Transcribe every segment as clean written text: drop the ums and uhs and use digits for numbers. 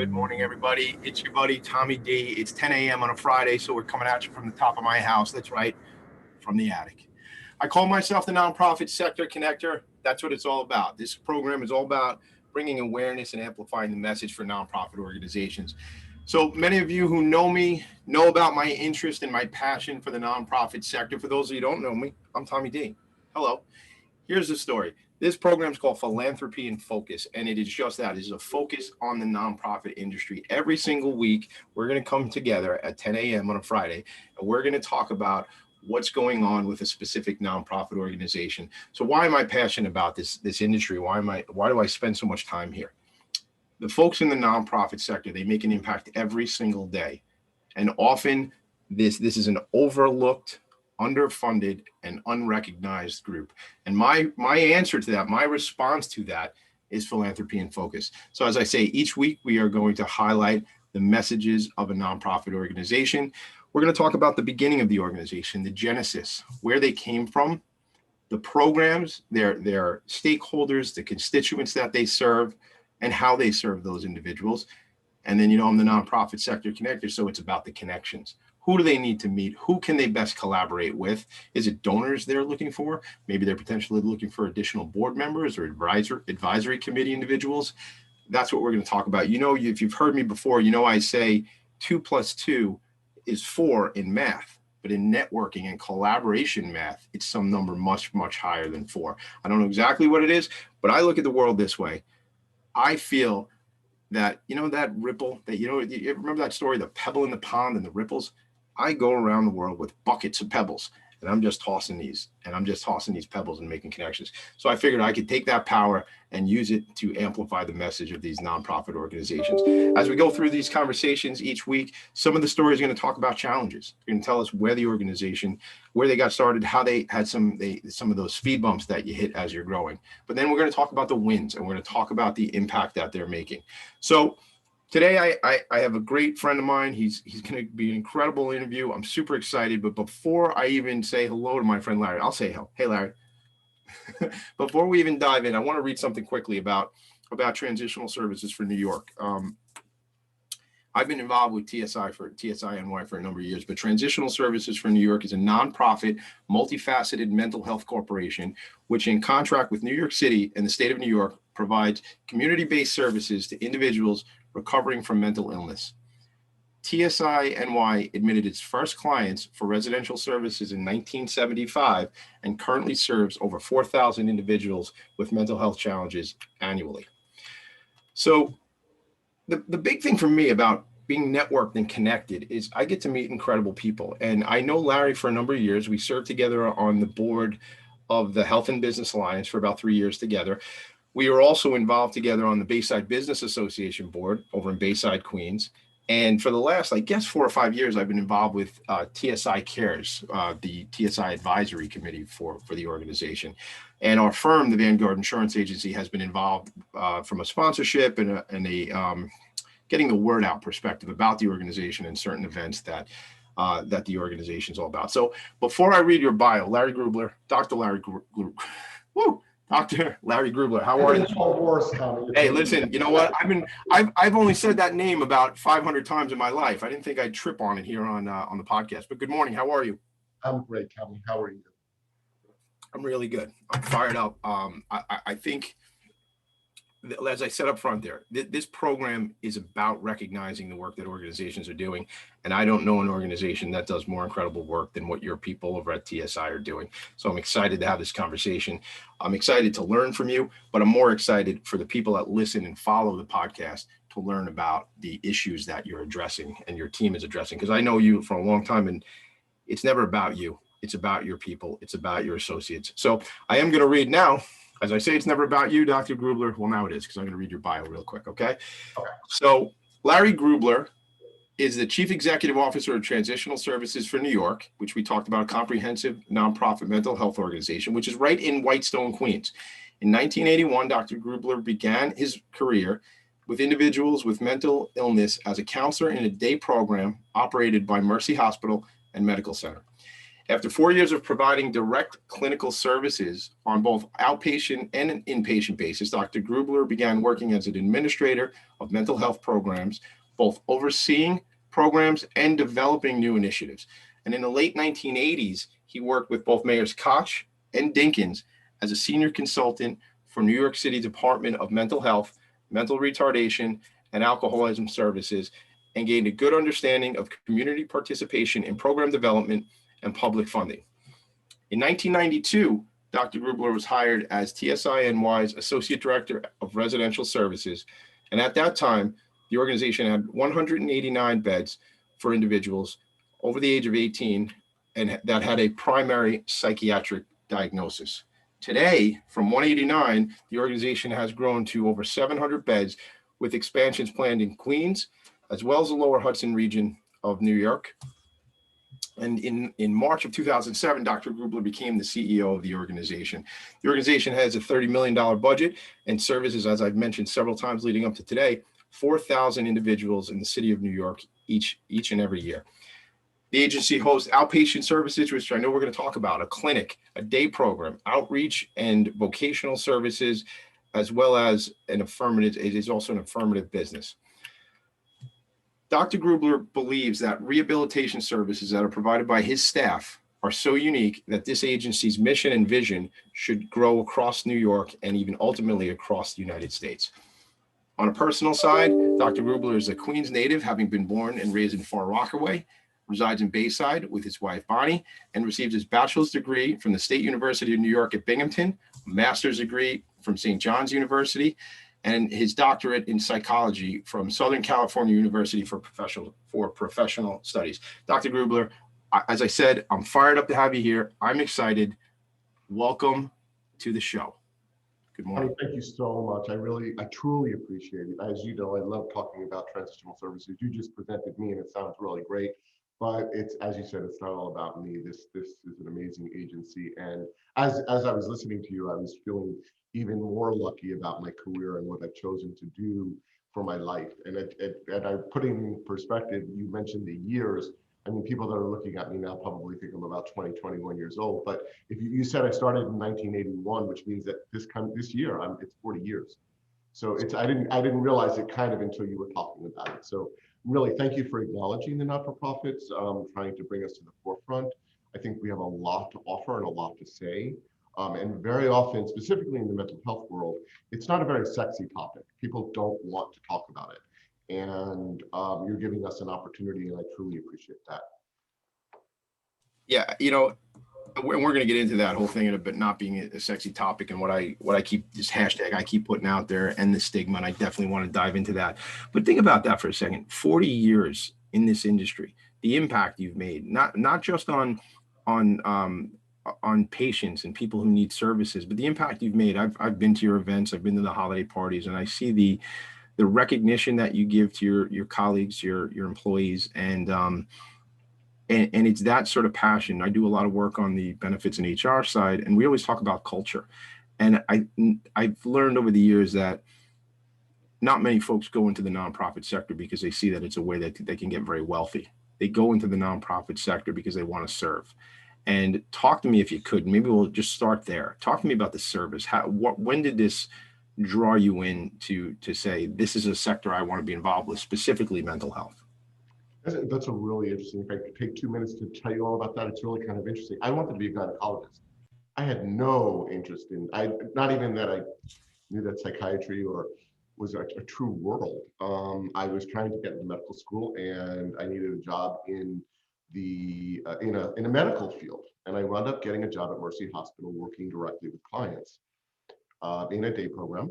Good morning, everybody. It's your buddy, Tommy D. It's 10 a.m. on a Friday, so we're coming at you from the top of my house. That's right, from the attic. I call myself the Nonprofit Sector Connector. That's what it's all about. This program is all about bringing awareness and amplifying the message for nonprofit organizations. So many of you who know me know about my interest and my passion for the nonprofit sector. For those of you who don't know me, I'm Tommy D. Hello. Here's the story. This program is called Philanthropy and Phocus, and it is just that. It is a focus on the nonprofit industry. Every single week, we're going to come together at 10 a.m. on a Friday, and we're going to talk about what's going on with a specific nonprofit organization. So why am I passionate about this industry? Why do I spend so much time here? The folks in the nonprofit sector, they make an impact every single day. And often this is an overlooked, underfunded, and unrecognized group. And my answer to that, my response to that is Philanthropy and Phocus. So as I say, each week we are going to highlight the messages of a nonprofit organization. We're going to talk about the beginning of the organization, the genesis, where they came from, the programs, their stakeholders, the constituents that they serve, and how they serve those individuals. And then, I'm the nonprofit sector connector, so it's about the connections. Who do they need to meet? Who can they best collaborate with? Is it donors they're looking for? Maybe they're potentially looking for additional board members or advisory committee individuals. That's what we're going to talk about. If you've heard me before, I say 2 + 2 is 4 in math, but in networking and collaboration math, it's some number much, much higher than 4. I don't know exactly what it is, but I look at the world this way. I feel that, that ripple that, you remember that story, the pebble in the pond and the ripples? I go around the world with buckets of pebbles, and I'm just tossing these pebbles and making connections. So I figured I could take that power and use it to amplify the message of these nonprofit organizations. As we go through these conversations each week, some of the stories are going to talk about challenges. They're going to tell us where they got started, how they had some of those speed bumps that you hit as you're growing. But then we're going to talk about the wins, and we're going to talk about the impact that they're making. So today, I have a great friend of mine. He's going to be an incredible interview. I'm super excited. But before I even say hello to my friend Larry, I'll say hello. Hey, Larry. Before we even dive in, I want to read something quickly about transitional services for New York. I've been involved with TSINY for a number of years, but Transitional Services for New York is a nonprofit, multifaceted mental health corporation, which in contract with New York City and the state of New York provides community-based services to individuals recovering from mental illness. TSINY admitted its first clients for residential services in 1975 and currently serves over 4,000 individuals with mental health challenges annually. So the big thing for me about being networked and connected is I get to meet incredible people. And I know Larry for a number of years. We served together on the board of the Health and Business Alliance for about 3 years together. We were also involved together on the Bayside Business Association board over in Bayside, Queens. And for the last, 4 or 5 years, I've been involved with TSI Cares, the TSI advisory committee for the organization. And our firm, the Vanguard Insurance Agency, has been involved from a sponsorship and a getting the word out perspective about the organization and certain events that the organization is all about. So before I read your bio, Larry Grubler, Dr. Larry Grubler, Dr. Larry Grubler, how are you? Hey, listen, you know what? I've only said that name about 500 times in my life. I didn't think I'd trip on it here on the podcast. But good morning. How are you? I'm great, Tommy. How are you? I'm really good. I'm fired up. I think, as I said up front there, this program is about recognizing the work that organizations are doing. And I don't know an organization that does more incredible work than what your people over at TSI are doing. So I'm excited to have this conversation. I'm excited to learn from you, but I'm more excited for the people that listen and follow the podcast to learn about the issues that you're addressing and your team is addressing. Because I know you for a long time, and it's never about you. It's about your people. It's about your associates. So I am going to read now. As I say, it's never about you, Dr. Grubler. Well, now it is, because I'm going to read your bio real quick, okay? So Larry Grubler is the Chief Executive Officer of Transitional Services for New York, which we talked about, a comprehensive nonprofit mental health organization, which is right in Whitestone, Queens. In 1981, Dr. Grubler began his career with individuals with mental illness as a counselor in a day program operated by Mercy Hospital and Medical Center. After 4 years of providing direct clinical services on both outpatient and an inpatient basis, Dr. Grubler began working as an administrator of mental health programs, both overseeing programs and developing new initiatives. And in the late 1980s, he worked with both Mayors Koch and Dinkins as a senior consultant for New York City Department of Mental Health, Mental Retardation, and Alcoholism Services, and gained a good understanding of community participation in program development and public funding. In 1992, Dr. Grubler was hired as TSINY's Associate Director of Residential Services, and at that time, the organization had 189 beds for individuals over the age of 18 and that had a primary psychiatric diagnosis. Today, from 189, the organization has grown to over 700 beds with expansions planned in Queens, as well as the lower Hudson region of New York. And in March of 2007, Dr. Grubler became the CEO of the organization. The organization has a $30 million budget and services, as I've mentioned several times leading up to today, 4,000 individuals in the city of New York each and every year. The agency hosts outpatient services, which I know we're going to talk about, a clinic, a day program, outreach and vocational services, as well as an affirmative. It is also an affirmative business. Dr. Grubler believes that rehabilitation services that are provided by his staff are so unique that this agency's mission and vision should grow across New York and even ultimately across the United States. On a personal side, Dr. Grubler is a Queens native, having been born and raised in Far Rockaway, resides in Bayside with his wife Bonnie, and received his bachelor's degree from the State University of New York at Binghamton, a master's degree from St. John's University, and his doctorate in psychology from Southern California University for professional studies. Dr. Grubler, as I said, I'm fired up to have you here. I'm excited. Welcome to the show. Good morning. Thank you so much. I truly appreciate it. As you know, I love talking about transitional services. You just presented me and it sounds really great, but it's, as you said, it's not all about me. This is an amazing agency. And as I was listening to you, I was feeling even more lucky about my career and what I've chosen to do for my life. And I put in perspective, you mentioned the years. I mean, people that are looking at me now probably think I'm about 20, 21 years old. But if you said I started in 1981, which means that this year, it's 40 years. So I didn't realize it kind of until you were talking about it. So really, thank you for acknowledging the not-for-profits, trying to bring us to the forefront. I think we have a lot to offer and a lot to say. And very often, specifically in the mental health world, it's not a very sexy topic. People don't want to talk about it. And you're giving us an opportunity, and I truly appreciate that. Yeah, you know, we're going to get into that whole thing in a bit, not being a sexy topic, and what I keep, this hashtag I keep putting out there, and the stigma, and I definitely want to dive into that. But think about that for a second. 40 years in this industry, the impact you've made, not just on patients and people who need services, but the impact you've made. I've been to your events, I've been to the holiday parties, and I see the recognition that you give to your colleagues, your employees, and it's that sort of passion. I do a lot of work on the benefits and HR side, and we always talk about culture. And I've learned over the years that not many folks go into the nonprofit sector because they see that it's a way that they can get very wealthy. They go into the nonprofit sector because they want to serve. And talk to me, if you could, maybe we'll just start there. Talk to me about the service. When did this draw you in to say, this is a sector I want to be involved with, specifically mental health? That's a really interesting. If I could take 2 minutes to tell you all about that, it's really kind of interesting. I wanted to be a gynecologist. I had no interest in, not even that I knew that psychiatry or was a true world. I was trying to get into medical school, and I needed a job in in a medical field, and I wound up getting a job at Mercy Hospital working directly with clients in a day program,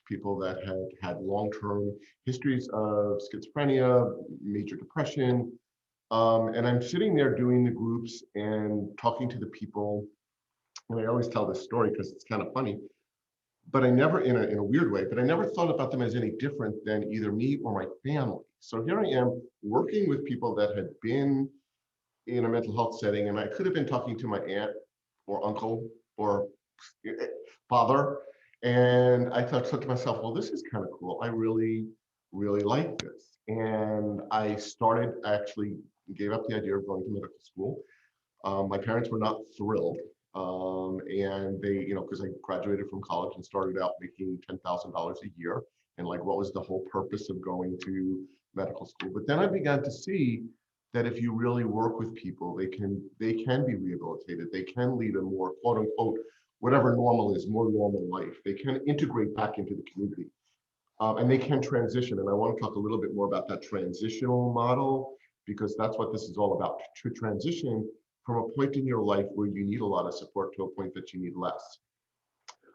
people that had long-term histories of schizophrenia, major depression, and I'm sitting there doing the groups and talking to the people, and I always tell this story because it's kind of funny, but I never, in a weird way, but I never thought about them as any different than either me or my family. So here I am working with people that had been in a mental health setting, and I could have been talking to my aunt or uncle or father, and I thought to myself, well, this is kind of cool. I really, really like this. And I actually gave up the idea of going to medical school. My parents were not thrilled. And they, because I graduated from college and started out making $10,000 a year. And like, what was the whole purpose of going to medical school? But then I began to see that if you really work with people, they can be rehabilitated. They can lead a more quote unquote, whatever normal is, more normal life. They can integrate back into the community. And they can transition. And I want to talk a little bit more about that transitional model, because that's what this is all about, to transition from a point in your life where you need a lot of support to a point that you need less.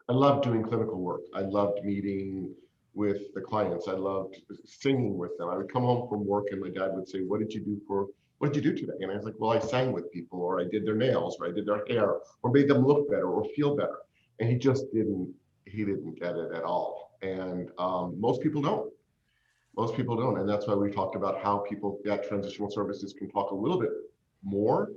I loved doing clinical work. I loved meeting with the clients. I loved singing with them. I would come home from work and my dad would say, what did you do today? And I was like, well, I sang with people, or I did their nails, or I did their hair, or made them look better or feel better. And he didn't get it at all. And most people don't. Most people don't. And that's why we talked about how people at transitional services can talk a little bit more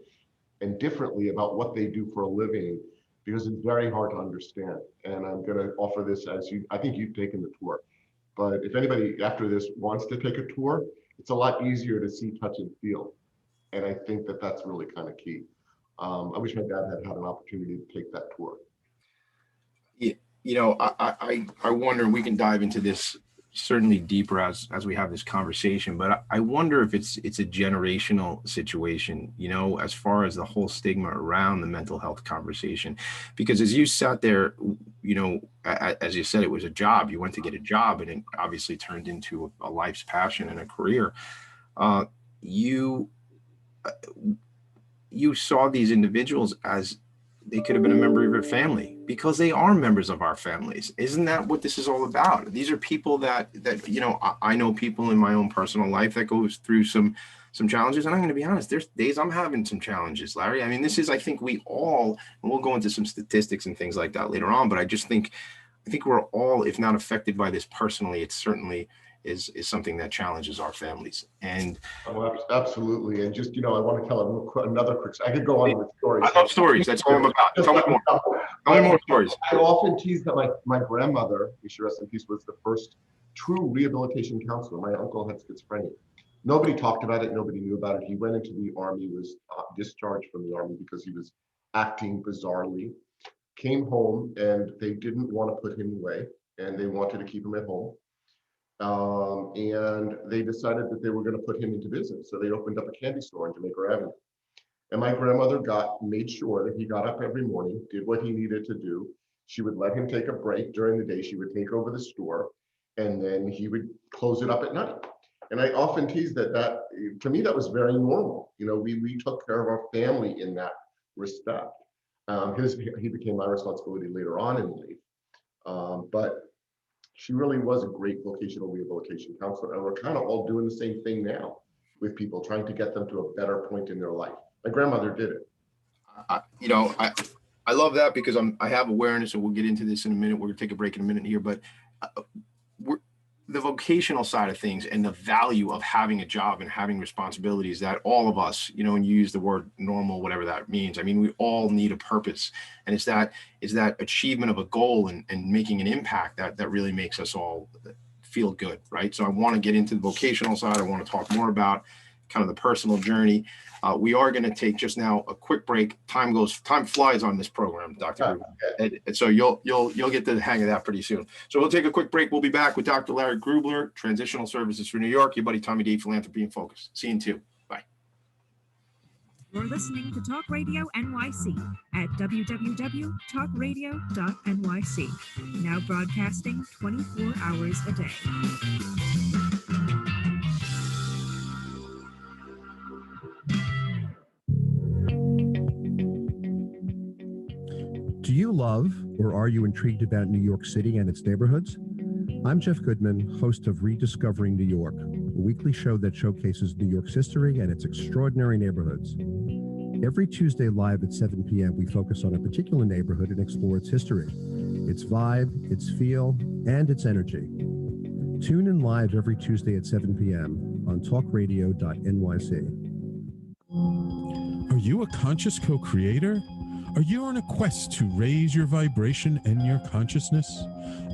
and differently about what they do for a living, because it's very hard to understand. And I'm going to offer this I think you've taken the tour, but if anybody after this wants to take a tour, it's a lot easier to see, touch, and feel. And I think that that's really kind of key. I wish my dad had an opportunity to take that tour. I wonder, we can dive into this certainly deeper as we have this conversation, but I wonder if it's a generational situation, as far as the whole stigma around the mental health conversation. Because as you sat there, as you said, it was a job. You went to get a job, and it obviously turned into a life's passion and a career. You saw these individuals as they could have been a member of your family, because they are members of our families. Isn't that what this is all about? These are people that I know people in my own personal life that goes through some challenges. And I'm going to be honest, there's days I'm having some challenges, Larry. I mean, I think we all, and we'll go into some statistics and things like that later on, but I think we're all, if not affected by this personally, it certainly is something that challenges our families. And absolutely. And just, I want to tell another quick, I could go on with stories. I love stories. That's all I'm about. Tell me more. Tell me more stories. I often tease that my grandmother, may she rest in peace, was the first true rehabilitation counselor. My uncle had schizophrenia. Nobody talked about it. Nobody knew about it. He went into the army, was discharged from the army because he was acting bizarrely, came home, and they didn't want to put him away, and they wanted to keep him at home. And they decided that they were going to put him into business. So they opened up a candy store in Jamaica Avenue. And my grandmother made sure that he got up every morning, did what he needed to do. She would let him take a break during the day. She would take over the store, and then he would close it up at night. And I often tease that to me, that was very normal. We took care of our family in that respect. He became my responsibility later on in life. But she really was a great vocational rehabilitation counselor. And we're kind of all doing the same thing now with people, trying to get them to a better point in their life. My grandmother did it. I love that, because I have awareness, and we'll get into this in a minute. We're going to take a break in a minute here, but the vocational side of things and the value of having a job and having responsibilities that all of us, and you use the word normal, whatever that means. I mean, we all need a purpose, and it's that achievement of a goal and making an impact that really makes us all feel good, right? So I want to get into the vocational side. I want to talk more about kind of the personal journey. We are going to take just now a quick break. Time flies on this program, Dr. Grubler. And so you'll get the hang of that pretty soon. So we'll take a quick break. We'll be back with Dr. Larry Grubler, Transitional Services for New York, your buddy Tommy D, Philanthropy and Phocus. See you in 2. Bye. You're listening to Talk Radio NYC at www.talkradio.nyc. Now broadcasting 24 hours a day. Do you love, or are you intrigued about New York City and its neighborhoods? I'm Jeff Goodman, host of Rediscovering New York, a weekly show that showcases New York's history and its extraordinary neighborhoods. Every Tuesday live at 7 p.m., we focus on a particular neighborhood and explore its history, its vibe, its feel, and its energy. Tune in live every Tuesday at 7 p.m. on talkradio.nyc. Are you a conscious co-creator? Are you on a quest to raise your vibration and your consciousness?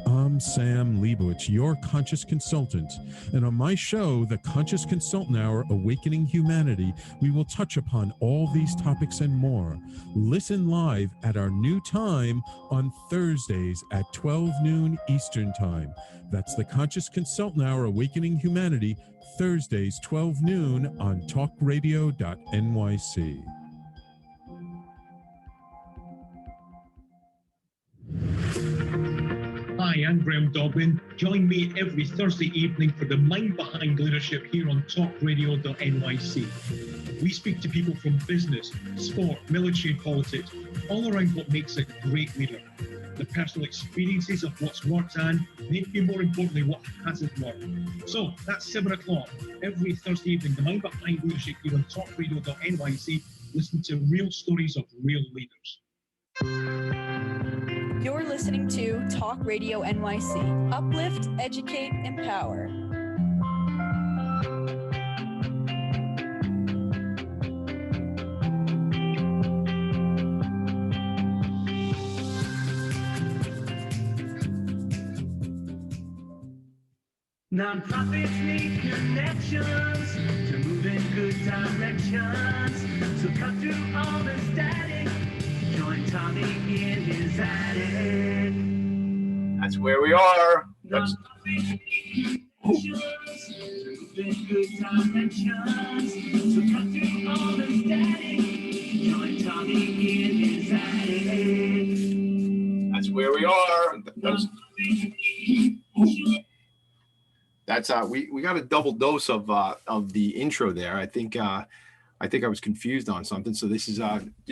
I'm Sam Leibowitz, your conscious consultant. And on my show, The Conscious Consultant Hour, Awakening Humanity, we will touch upon all these topics and more. Listen live at our new time on Thursdays at 12 noon Eastern Time. That's The Conscious Consultant Hour, Awakening Humanity, Thursdays, 12 noon on talkradio.nyc. Hi, I'm Graham Doblin. Join me every Thursday evening for the Mind Behind Leadership here on talkradio.nyc. We speak to people from business, sport, military and politics, all around what makes a great leader. The personal experiences of what's worked and, maybe more importantly, what hasn't worked. So that's 7 o'clock every Thursday evening, the Mind Behind Leadership here on talkradio.nyc. Listen to real stories of real leaders. You're listening to Talk Radio NYC. Uplift, educate, empower. Nonprofits need connections to move in good directions. So cut through all the static. Join Tommy in his attic. That's where we are. That's where we are. That's we got a double dose of the intro there. I think I was confused on something. So this is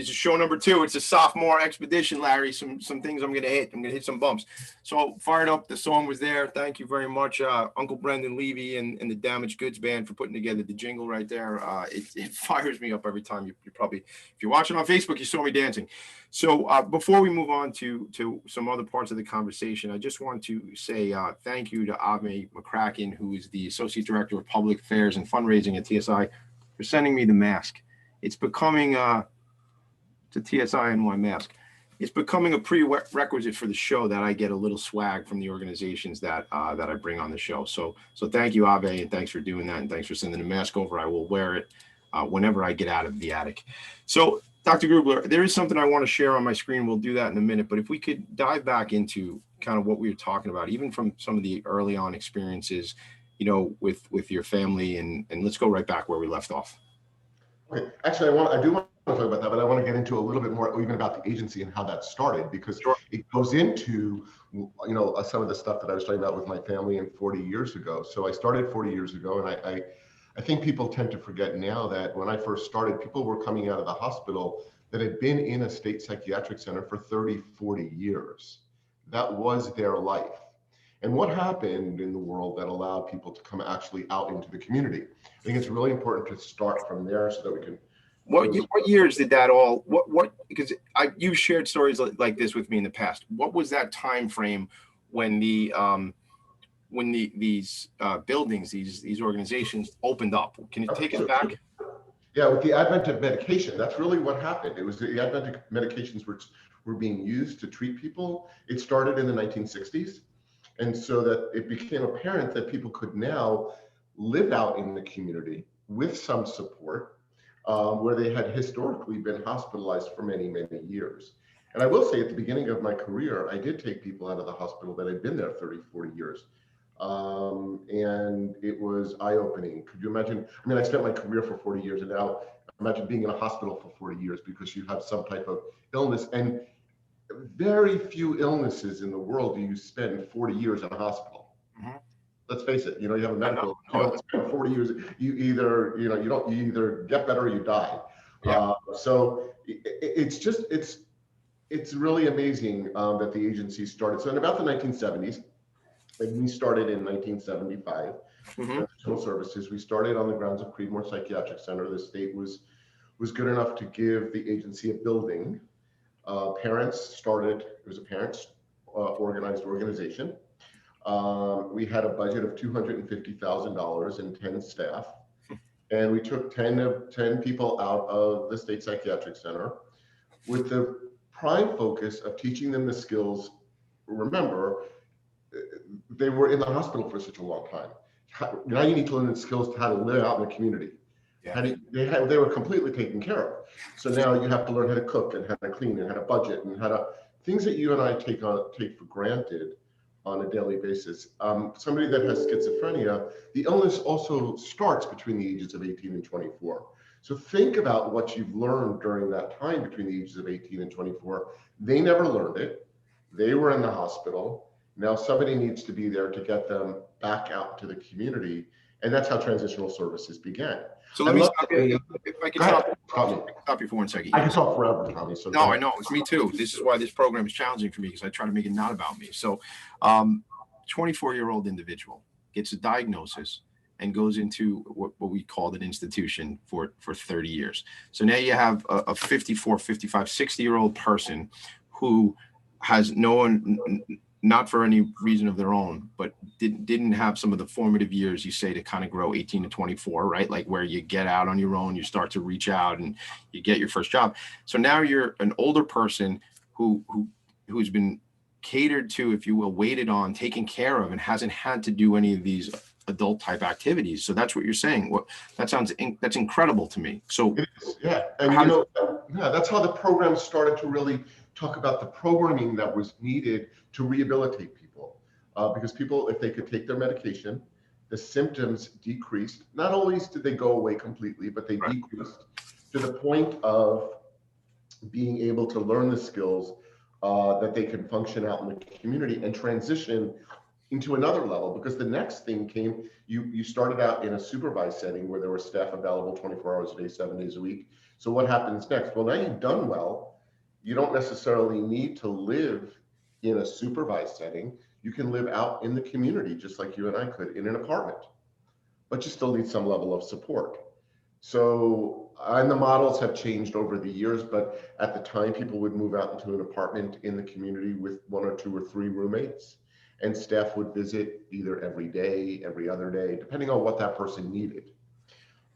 show number 2. It's a sophomore expedition, Larry. Some things I'm gonna hit some bumps. So fired up. The song was there. Thank you very much, Uncle Brendan Levy and the Damaged Goods Band for putting together the jingle right there. It fires me up every time. You probably, if you're watching on Facebook, you saw me dancing. So before we move on to some other parts of the conversation, I just want to say thank you to Ave McCracken, who is the Associate Director of Public Affairs and Fundraising at TSI, for sending me the mask. It's becoming to TSINY mask. It's becoming a prerequisite for the show that I get a little swag from the organizations that I bring on the show. So thank you, Ave, and thanks for doing that, and thanks for sending the mask over. I will wear it whenever I get out of the attic. So, Dr. Grubler, there is something I want to share on my screen. We'll do that in a minute, but if we could dive back into kind of what we were talking about, even from some of the early on experiences, with your family, and let's go right back where we left off. Okay, actually, I do want to talk about that, but I want to get into a little bit more even about the agency and how that started, because it goes into, some of the stuff that I was talking about with my family and 40 years ago. So I started 40 years ago, and I think people tend to forget now that when I first started, people were coming out of the hospital that had been in a state psychiatric center for 30, 40 years. That was their life. And what happened in the world that allowed people to come actually out into the community? I think it's really important to start from there so that we can. What years did that all? Because you shared stories like this with me in the past. What was that time frame when these buildings, these organizations opened up? Can you take us back? Yeah, with the advent of medication, that's really what happened. It was the advent of medications which were being used to treat people. It started in the 1960s. And so that it became apparent that people could now live out in the community with some support, where they had historically been hospitalized for many, many years. And I will say at the beginning of my career, I did take people out of the hospital that had been there 30, 40 years. And it was eye-opening. Could you imagine? I mean, I spent my career for 40 years, and now imagine being in a hospital for 40 years because you have some type of illness. And very few illnesses in the world do you spend 40 years in a hospital. Mm-hmm. Let's face it, you have a medical, you don't spend 40 years, you either get better or you die. Yeah. So it's really amazing that the agency started. So in about the 1970s, and we started in 1975, Transitional Services. We started on the grounds of Creedmoor Psychiatric Center. The state was good enough to give the agency a building. Parents started, it was a parents organized organization. We had a budget of $250,000 and 10 staff. And we took 10 people out of the state psychiatric center with the prime focus of teaching them the skills. Remember, they were in the hospital for such a long time. Now you need to learn the skills to how to live out in the community. Yeah. They were completely taken care of. So now you have to learn how to cook and how to clean and how to budget and how to things that you and I take for granted on a daily basis. Somebody that has schizophrenia, the illness also starts between the ages of 18 and 24. So think about what you've learned during that time between the ages of 18 and 24. They never learned it. They were in the hospital. Now somebody needs to be there to get them back out to the community. And that's how transitional services began. So let me stop you. If I can stop you for 1 second. I can talk forever, Tommy. So no, I know. It's me too. This is why this program is challenging for me, because I try to make it not about me. So 24-year-old individual gets a diagnosis and goes into what we called an institution for 30 years. So now you have a 54, 55, 60-year-old person who has no one, not for any reason of their own, but didn't have some of the formative years, you say, to kind of grow 18 to 24, right? Like where you get out on your own, you start to reach out and you get your first job. So now you're an older person who's been catered to, if you will, waited on, taken care of, and hasn't had to do any of these adult type activities. So that's what you're saying. That's incredible to me. So yeah, and that's how the program started to really talk about the programming that was needed to rehabilitate people, because people, if they could take their medication, the symptoms decreased. Not always did they go away completely, but they decreased to the point of being able to learn the skills that they can function out in the community and transition into another level. Because the next thing came, you started out in a supervised setting where there were staff available 24 hours a day, 7 days a week. So what happens next? Well, now you've done well. You don't necessarily need to live in a supervised setting. You can live out in the community just like you and I could in an apartment, but you still need some level of support. So, and the models have changed over the years, but at the time people would move out into an apartment in the community with 1 or 2 or 3 roommates, and staff would visit either every day, every other day, depending on what that person needed.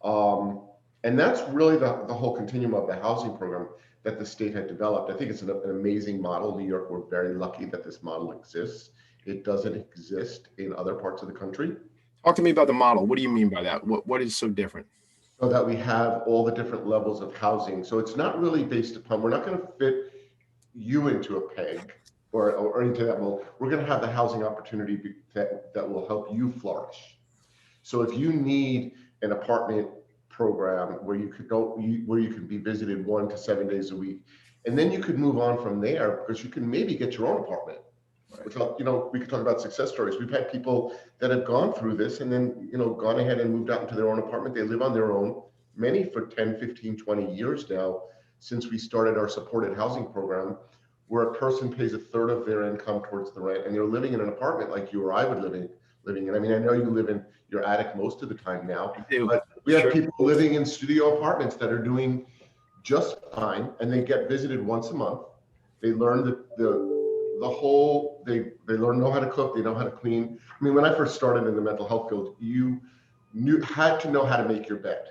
And that's really the whole continuum of the housing program that the state had developed. I think it's an amazing model. New York, we're very lucky that this model exists. It doesn't exist in other parts of the country. Talk to me about the model. What do you mean by that? What is so different? So that we have all the different levels of housing. So it's not really based upon, we're not going to fit you into a peg or into that mold. We're going to have the housing opportunity that will help you flourish. So if you need an apartment program where you could go, where you can be visited 1 to 7 days a week, and then you could move on from there, because you can maybe get your own apartment. Right. Which, we could talk about success stories. We've had people that have gone through this and then, gone ahead and moved out into their own apartment. They live on their own, many for 10, 15, 20 years now, since we started our supported housing program, where a person pays 1/3 of their income towards the rent, and they're living in an apartment like you or I would living in. I mean, I know you live in your attic most of the time now, but we have people living in studio apartments that are doing just fine, and they get visited once a month. They learn the whole, they know how to cook, they know how to clean. I mean, when I first started in the mental health field, you had to know how to make your bed.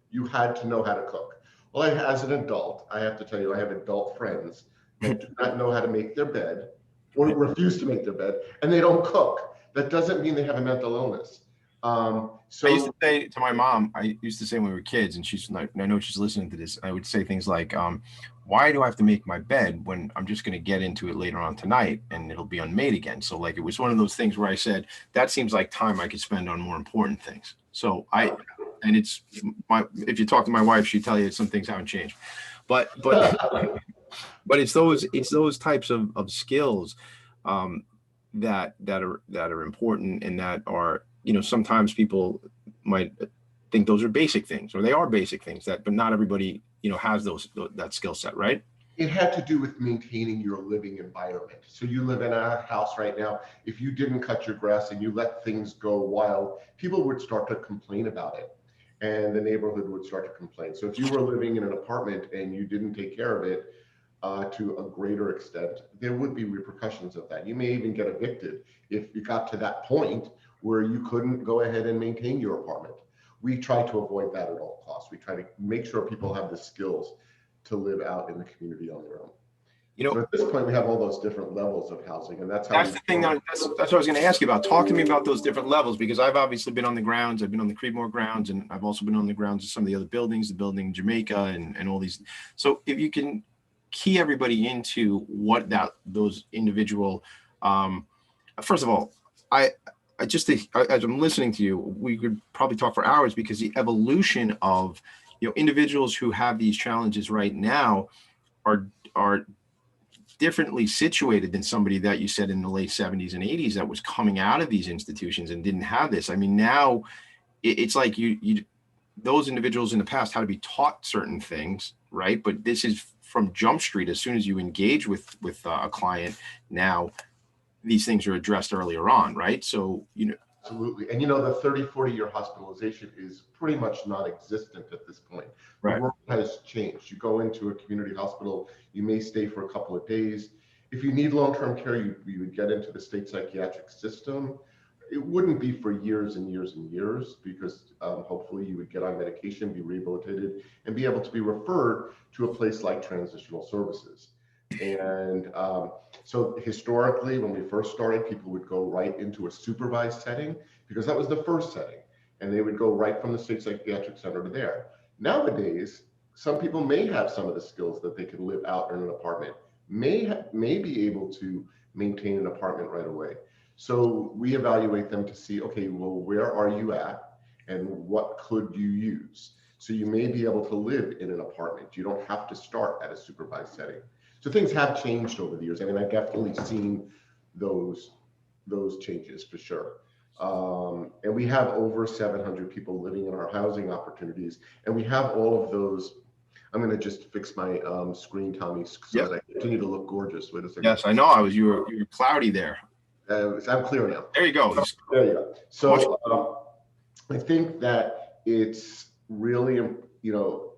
You had to know how to cook. Well, as an adult, I have to tell you, I have adult friends that do not know how to make their bed or refuse to make their bed, and they don't cook. That doesn't mean they have a mental illness. So I used to say to my mom, I used to say when we were kids, and she's like, I know she's listening to this, I would say things like, why do I have to make my bed when I'm just going to get into it later on tonight and it'll be unmade again? So like, it was one of those things where I said, that seems like time I could spend on more important things. So if you talk to my wife, she'd tell you some things haven't changed, but it's those types of skills that are important, and that are, sometimes people might think those are basic things, or they are basic things, but not everybody has that skill set, right? It had to do with maintaining your living environment. So you live in a house right now. If you didn't cut your grass and you let things go wild, people would start to complain about it, and the neighborhood would start to complain. So if you were living in an apartment and you didn't take care of it to a greater extent, there would be repercussions of that. You may even get evicted if you got to that point where you couldn't go ahead and maintain your apartment. We try to avoid that at all costs. We try to make sure people have the skills to live out in the community on their own. You know, But at this point, we have all those different levels of housing, and that's how. that's the thing that's what I was going to ask you about. Talk to me about those different levels, because I've obviously been on the grounds. I've been on the Creedmoor grounds, and I've also been on the grounds of some of the other buildings, the building in Jamaica and all these. So if you can key everybody into what those individual, first of all, I just think, as I'm listening to you, we could probably talk for hours, because the evolution of, individuals who have these challenges right now are differently situated than somebody that you said in the late 70s and 80s that was coming out of these institutions and didn't have this. I mean, now it's like those individuals in the past had to be taught certain things, right? But this is from Jump Street. As soon as you engage with a client now, these things are addressed earlier on, right? So, Absolutely. And the 30, 40-year hospitalization is pretty much non-existent at this point. Right. The world has changed. You go into a community hospital, you may stay for a couple of days. If you need long-term care, you would get into the state psychiatric system. It wouldn't be for years and years and years, because hopefully you would get on medication, be rehabilitated, and be able to be referred to a place like transitional services. And so historically, when we first started, people would go right into a supervised setting, because that was the first setting, and they would go right from the state psychiatric center to there. Nowadays, some people may have some of the skills that they can live out in an apartment, may be able to maintain an apartment right away. So we evaluate them to see, okay, well, where are you at, and what could you use? So you may be able to live in an apartment. You don't have to start at a supervised setting. So things have changed over the years. I mean, I've definitely seen those changes for sure. And we have over 700 people living in our housing opportunities, and we have all of those. I'm going to just fix my screen, Tommy, so that I continue to look gorgeous. Wait a second. Yes, I know. You were cloudy there. I'm clear now. There you go. There you go. So I think that it's really,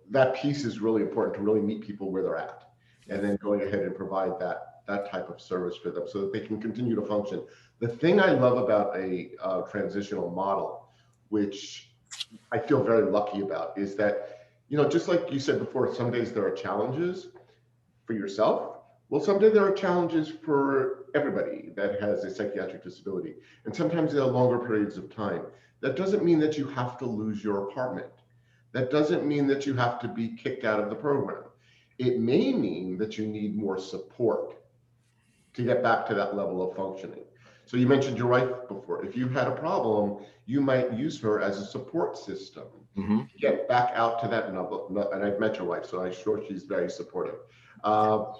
that piece is really important, to really meet people where they're at, and then going ahead and provide that type of service for them so that they can continue to function. The thing I love about a transitional model, which I feel very lucky about, is that, just like you said before, some days there are challenges for yourself. Well, someday there are challenges for everybody that has a psychiatric disability, and sometimes there are longer periods of time. That doesn't mean that you have to lose your apartment. That doesn't mean that you have to be kicked out of the program. It may mean that you need more support to get back to that level of functioning. So you mentioned your wife before. If you had a problem, you might use her as a support system to get back out to that level. And I've met your wife, so I'm sure she's very supportive.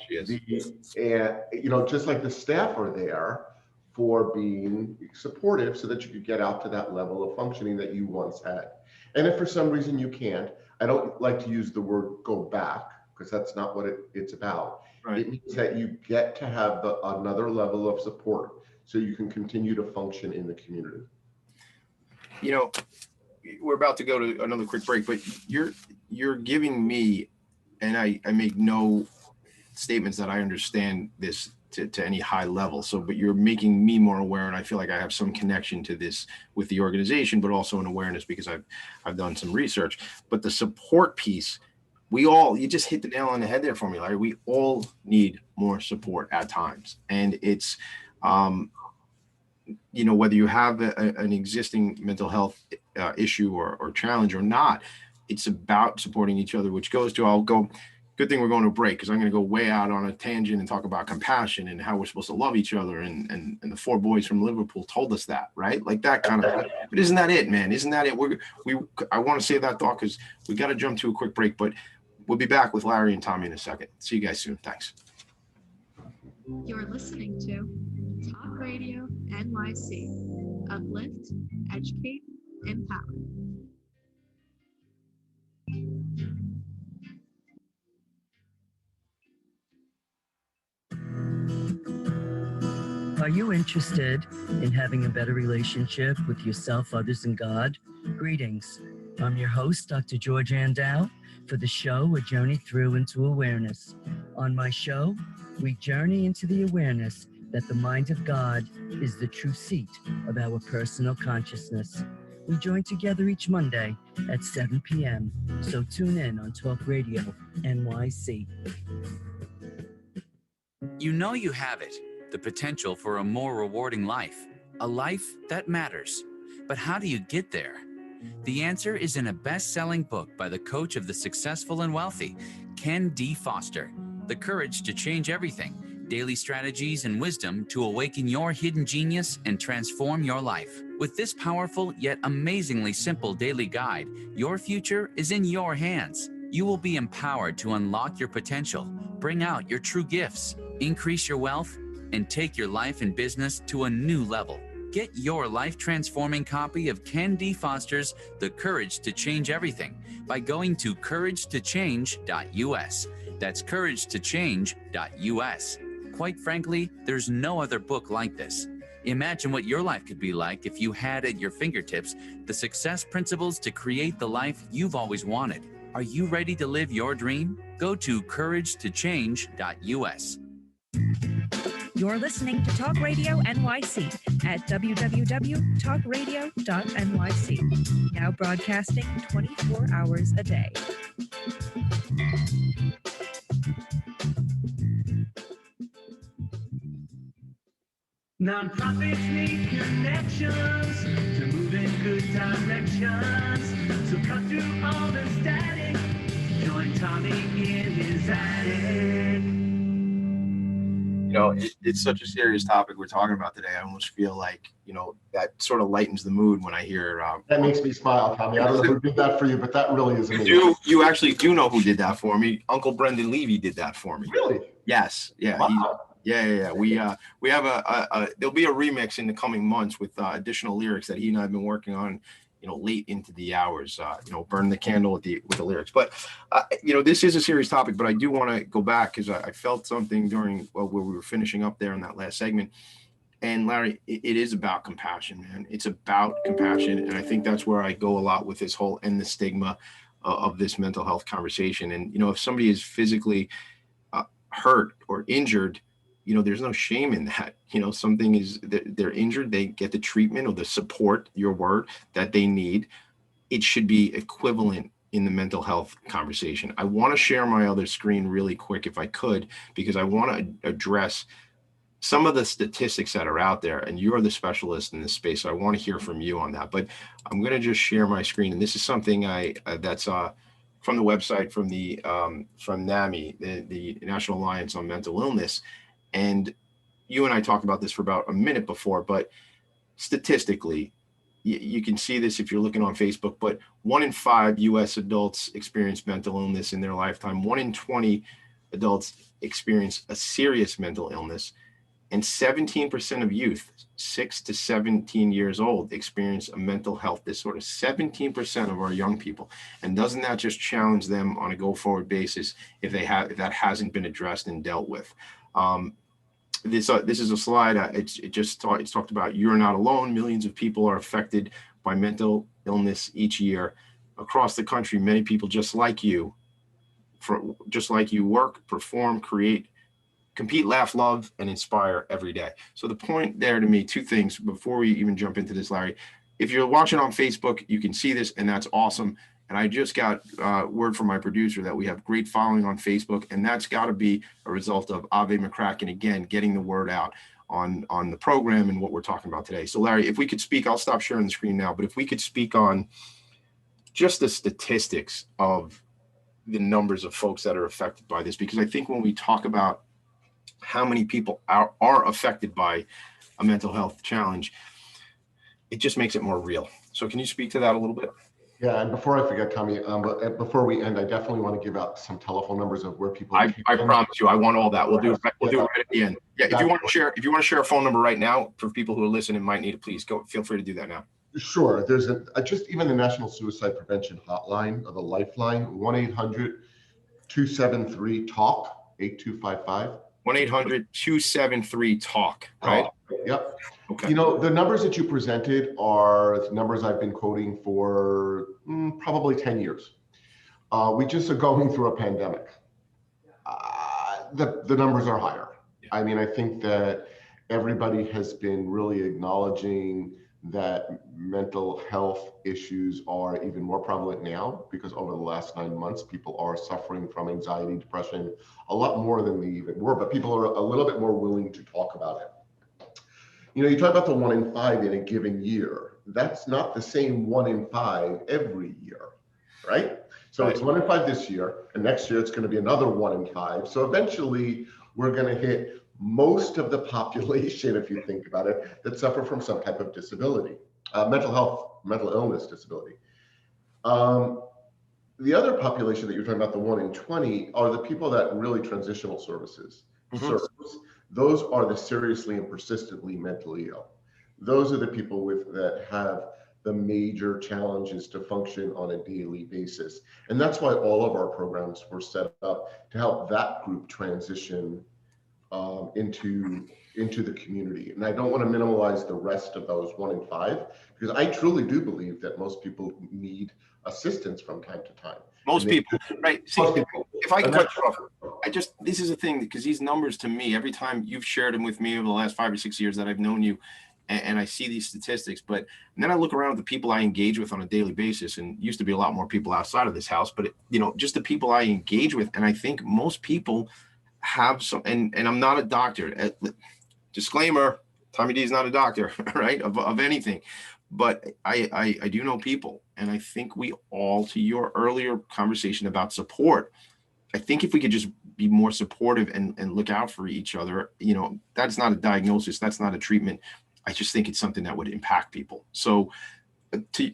She is. And just like the staff are there for being supportive, so that you could get out to that level of functioning that you once had. And if for some reason you can't, I don't like to use the word go back, because that's not what it's about. Right. It means that you get to have another level of support, so you can continue to function in the community. We're about to go to another quick break, but you're giving me, and I make no statements that I understand this to any high level. So, but you're making me more aware, and I feel like I have some connection to this with the organization, but also an awareness because I've done some research. But the support piece, you just hit the nail on the head there for me, Larry. We all need more support at times, and it's whether you have an existing mental health issue or challenge or not, it's about supporting each other, which goes to, good thing we're going to a break, because I'm going to go way out on a tangent and talk about compassion and how we're supposed to love each other. And the four boys from Liverpool told us that, right? Like that kind of, but isn't that it, man? Isn't that it? I want to save that thought because we got to jump to a quick break, but we'll be back with Larry and Tommy in a second. See you guys soon. Thanks. You're listening to Talk Radio NYC. Uplift, educate, empower. Are you interested in having a better relationship with yourself, others, and God? Greetings. I'm your host, Dr. George Andow, for the show A Journey Through into Awareness. On my show, we journey into the awareness that the mind of God is the true seat of our personal consciousness. We join together each Monday at 7 p.m., so tune in on Talk Radio NYC. You know you have it, the potential for a more rewarding life, a life that matters. But how do you get there? The answer is in a best-selling book by the coach of the successful and wealthy, Ken D. Foster, The Courage to Change Everything, Daily Strategies and Wisdom to Awaken Your Hidden Genius and Transform Your Life. With this powerful yet amazingly simple daily guide, your future is in your hands. You will be empowered to unlock your potential, bring out your true gifts, increase your wealth, and take your life and business to a new level. Get your life-transforming copy of Ken D. Foster's The Courage to Change Everything by going to couragetochange.us. That's couragetochange.us. Quite frankly, there's no other book like this. Imagine what your life could be like if you had at your fingertips the success principles to create the life you've always wanted. Are you ready to live your dream? Go to couragetochange.us. You're listening to Talk Radio NYC at www.talkradio.nyc. Now broadcasting 24 hours a day. Nonprofits need connections to move in good directions. So cut through all the static. Join Tommy in his attic. You know, it's such a serious topic we're talking about today. I almost feel like, you know, that sort of lightens the mood when I hear. That makes me smile, Tommy. I don't know who did that for you, but that really is amazing. You actually do know who did that for me. Uncle Brendan Levy did that for me. Really? Yes. Yeah. Wow. Yeah. We have there'll be a remix in the coming months with additional lyrics that he and I have been working on, you know, late into the hours, burn the candle with the lyrics. But, this is a serious topic, but I do want to go back because I felt something during where we were finishing up there in that last segment. And Larry, it is about compassion, man. It's about compassion. And I think that's where I go a lot with this whole end the stigma of this mental health conversation. And, if somebody is physically hurt or injured, there's no shame in that. Something is, they're injured, they get the treatment or the support, your word, that they need. It should be equivalent in the mental health conversation. I want to share my other screen really quick if I could, because I want to address some of the statistics that are out there, and you're the specialist in this space, so I want to hear from you on that. But I'm going to just share my screen, and this is something that's from the website from NAMI, the National Alliance on Mental Illness. And you and I talked about this for about a minute before, but statistically, you can see this if you're looking on Facebook, but 1 in 5 U.S. adults experience mental illness in their lifetime. 1 in 20 adults experience a serious mental illness, and 17% of youth, 6 to 17 years old, experience a mental health disorder. 17% of our young people. And doesn't that just challenge them on a go-forward basis if that hasn't been addressed and dealt with? This is a slide. It's talked about you're not alone. Millions of people are affected by mental illness each year across the country. Many people just like you work, perform, create, compete, laugh, love, and inspire every day. So the point there to me, 2 things before we even jump into this, Larry. If you're watching on Facebook, you can see this, and that's awesome. And I just got word from my producer that we have great following on Facebook, and that's got to be a result of Ave McCracken, again, getting the word out on the program and what we're talking about today. So Larry, if we could speak, I'll stop sharing the screen now, but if we could speak on just the statistics of the numbers of folks that are affected by this, because I think when we talk about how many people are affected by a mental health challenge, it just makes it more real. So can you speak to that a little bit? Yeah, and before I forget, Tommy, before we end, I definitely want to give out some telephone numbers of where people. I promise you, I want all that. We'll do it right at the end. Yeah, if you want to share a phone number right now for people who are listening and might need it, please feel free to do that now. Sure. There's just even the National Suicide Prevention Hotline, or the Lifeline, 1-800-273-TALK, 8255. 1-800-273-TALK, right? Yep. Okay. The numbers that you presented are numbers I've been quoting for probably 10 years. We just are going through a pandemic. The numbers are higher. I mean, I think that everybody has been really acknowledging that mental health issues are even more prevalent now, because over the last 9 months, people are suffering from anxiety, depression, a lot more than they even were, but people are a little bit more willing to talk about it. You talk about the 1 in 5 in a given year. That's not the same 1 in 5 every year, right? So it's 1 in 5 this year, and next year it's going to be another 1 in 5. So eventually we're going to hit most of the population, if you think about it, that suffer from some type of disability, mental illness disability. The other population that you're talking about, the 1 in 20, are the people that really transitional services serves. Those are the seriously and persistently mentally ill. Those are the people that have the major challenges to function on a daily basis. And that's why all of our programs were set up to help that group transition into the community. And I don't want to minimize the rest of those 1 in 5, because I truly do believe that most people need assistance from time to time. Most people, right? See, Most people. if I can cut you off, this is a thing, because these numbers to me, every time you've shared them with me over the last 5 or 6 years that I've known you, and I see these statistics, but then I look around at the people I engage with on a daily basis, and used to be a lot more people outside of this house, but just the people I engage with, and I think most people have some, and I'm not a doctor. Disclaimer: Tommy D is not a doctor, right? Of anything, but I do know people, and I think we all, to your earlier conversation about support, I think if we could just be more supportive and look out for each other, that's not a diagnosis, that's not a treatment. I just think it's something that would impact people. So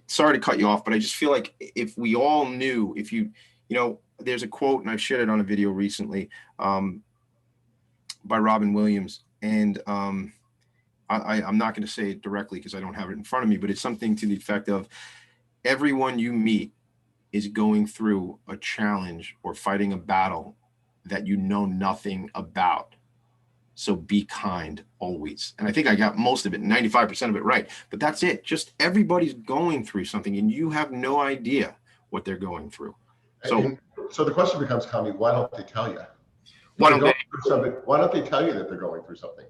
sorry to cut you off, but I just feel like if we all knew, there's a quote, and I've shared it on a video recently, by Robin Williams, and I'm not going to say it directly because I don't have it in front of me, but it's something to the effect of, everyone you meet is going through a challenge or fighting a battle that you know nothing about. So be kind always. And I think I got most of it, 95% of it right, but that's it. Just everybody's going through something, and you have no idea what they're going through. So the question becomes, Tommy, why don't they tell you? Why don't they tell you that they're going through something?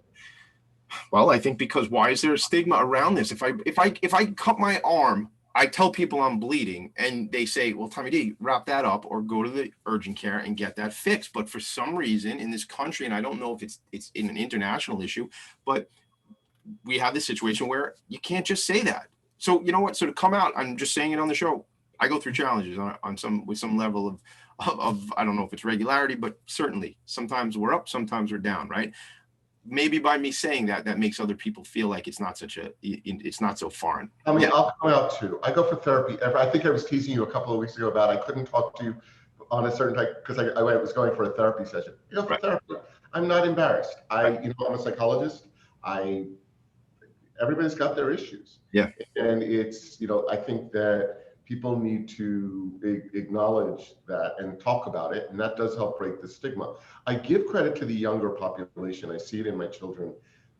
Well, I think because why is there a stigma around this? If I cut my arm, I tell people I'm bleeding, and they say, well, Tommy D, wrap that up or go to the urgent care and get that fixed. But for some reason in this country, and I don't know if it's in an international issue, but we have this situation where you can't just say that. So you know what? So to come out, I'm just saying it on the show, I go through challenges with some level of I don't know if it's regularity, but certainly sometimes we're up, sometimes we're down, right? Maybe by me saying that makes other people feel like it's not so foreign. I mean, I'll come out too. I go for therapy. I think I was teasing you a couple of weeks ago about I couldn't talk to you on a certain type because I was going for a therapy session. I go for therapy. I'm not embarrassed. I'm a psychologist. Everybody's got their issues. Yeah. And it's, I think that people need to acknowledge that and talk about it, and that does help break the stigma. I give credit to the younger population. I see it in my children.